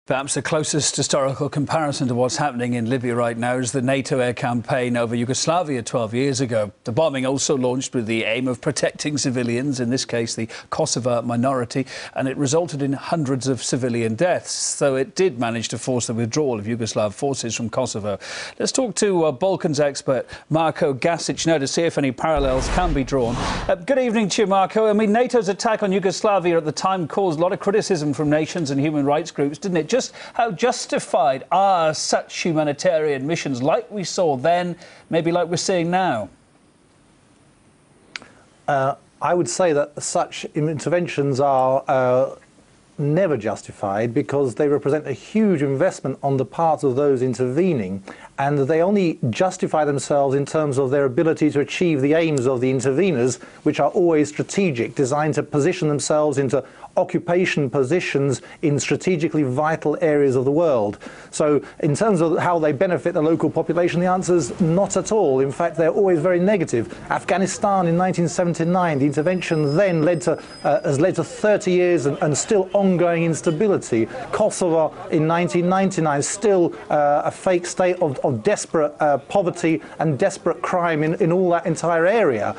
Perhaps the closest historical comparison to what's happening in Libya right now is the NATO air campaign over Yugoslavia 12 years ago. The bombing also launched with the aim of protecting civilians, in this case the Kosovo minority, and it resulted in hundreds of civilian deaths, though it did manage to force the withdrawal of Yugoslav forces from Kosovo. Let's talk to Balkans expert Marko Gasic now to see if any parallels can be drawn. Good evening to you, Marko. I mean, NATO's attack on Yugoslavia at the time caused a lot of criticism from nations and human rights groups, didn't it? Just how justified are such humanitarian missions like we saw then, maybe like we're seeing now? I would say that such interventions are never justified because they represent a huge investment on the part of those intervening, and they only justify themselves in terms of their ability to achieve the aims of the interveners, which are always strategic, designed to position themselves into occupation positions in strategically vital areas of the world. So in terms of how they benefit the local population, the answer is not at all. In fact, they're always very negative. Afghanistan in 1979, the intervention then has led to 30 years and still ongoing instability. Kosovo in 1999, still a fake state of desperate poverty and desperate crime in all that entire area.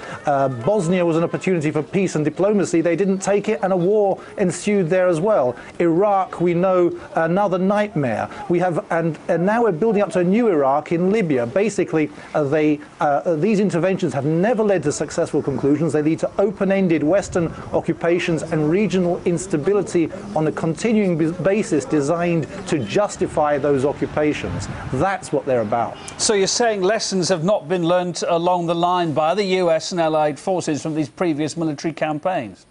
Bosnia was an opportunity for peace and diplomacy. They didn't take it, and a war ensued there as well. Iraq, we know, another nightmare. We have, and now we're building up to a new Iraq in Libya. Basically, these interventions have never led to successful conclusions. They lead to open-ended Western occupations and regional instability on a continuing basis designed to justify those occupations. That's what they're about. So you're saying lessons have not been learnt along the line by the US and allied forces from these previous military campaigns?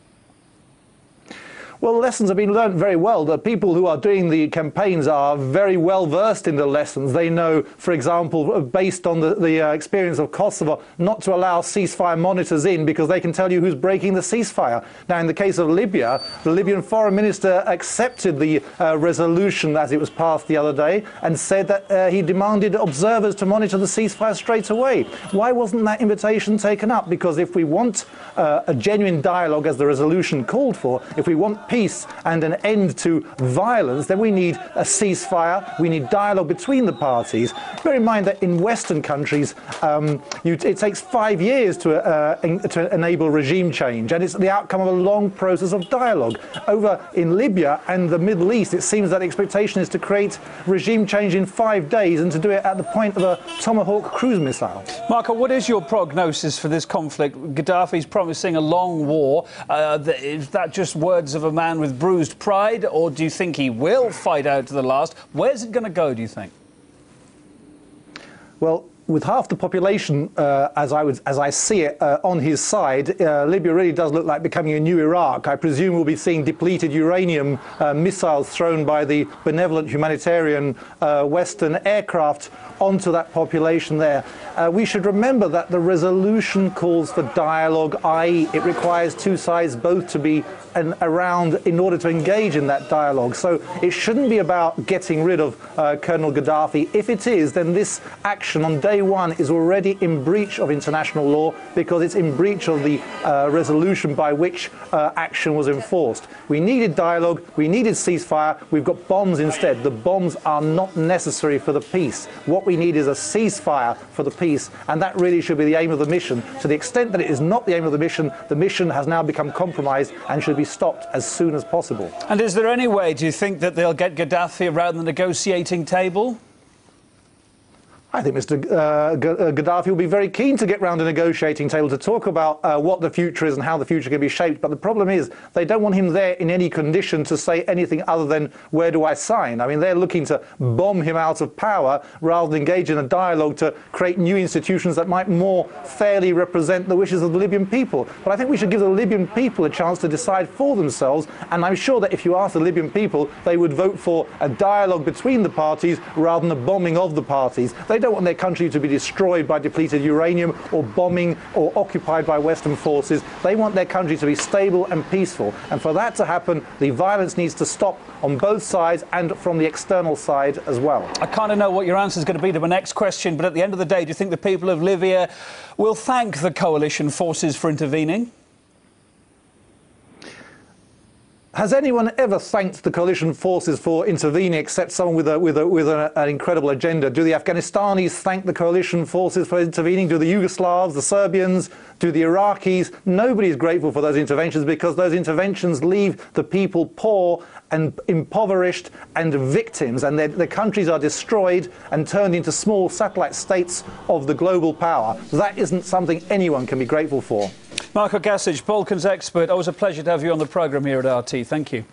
Well, lessons have been learned very well. The people who are doing the campaigns are very well versed in the lessons. They know, for example, based on the experience of Kosovo, not to allow ceasefire monitors in because they can tell you who's breaking the ceasefire. Now, in the case of Libya, the Libyan foreign minister accepted the resolution as it was passed the other day and said that he demanded observers to monitor the ceasefire straight away. Why wasn't that invitation taken up? Because if we want a genuine dialogue, as the resolution called for, if we want peace and an end to violence, then we need a ceasefire, we need dialogue between the parties. Bear in mind that in Western countries, it takes 5 years to enable regime change, and it's the outcome of a long process of dialogue. Over in Libya and the Middle East, it seems that the expectation is to create regime change in 5 days and to do it at the point of a Tomahawk cruise missile. Marko, what is your prognosis for this conflict? Gaddafi's promising a long war. Is that just words of a man with bruised pride, or do you think he will fight out to the last? Where's it going to go, do you think? Well, with half the population, as I see it, on his side, Libya really does look like becoming a new Iraq. I presume we'll be seeing depleted uranium missiles thrown by the benevolent humanitarian Western aircraft onto that population there. We should remember that the resolution calls for dialogue, i.e. it requires two sides both to be around in order to engage in that dialogue. So it shouldn't be about getting rid of Colonel Gaddafi. If it is, then this action on day one is already in breach of international law because it's in breach of the resolution by which action was enforced. We needed dialogue, we needed ceasefire, we've got bombs instead. The bombs are not necessary for the peace. What we need is a ceasefire for the peace, and that really should be the aim of the mission. To the extent that it is not the aim of the mission has now become compromised and should be stopped as soon as possible. And is there any way, do you think, that they'll get Gaddafi around the negotiating table? I think Mr. Gaddafi will be very keen to get round a negotiating table to talk about what the future is and how the future can be shaped. But the problem is they don't want him there in any condition to say anything other than, where do I sign? I mean, they're looking to bomb him out of power rather than engage in a dialogue to create new institutions that might more fairly represent the wishes of the Libyan people. But I think we should give the Libyan people a chance to decide for themselves. And I'm sure that if you ask the Libyan people, they would vote for a dialogue between the parties rather than a bombing of the parties. They don't want their country to be destroyed by depleted uranium or bombing or occupied by Western forces. They want their country to be stable and peaceful. And for that to happen, the violence needs to stop on both sides and from the external side as well. I kind of know what your answer is going to be to my next question, but at the end of the day, do you think the people of Libya will thank the coalition forces for intervening? Has anyone ever thanked the coalition forces for intervening except someone with an incredible agenda? Do the Afghanistanis thank the coalition forces for intervening? Do the Yugoslavs, the Serbians, do the Iraqis? Nobody's grateful for those interventions because those interventions leave the people poor and impoverished and victims, and their countries are destroyed and turned into small satellite states of the global power. That isn't something anyone can be grateful for. Marko Gasic, Balkans expert, always a pleasure to have you on the programme here at RT. Thank you.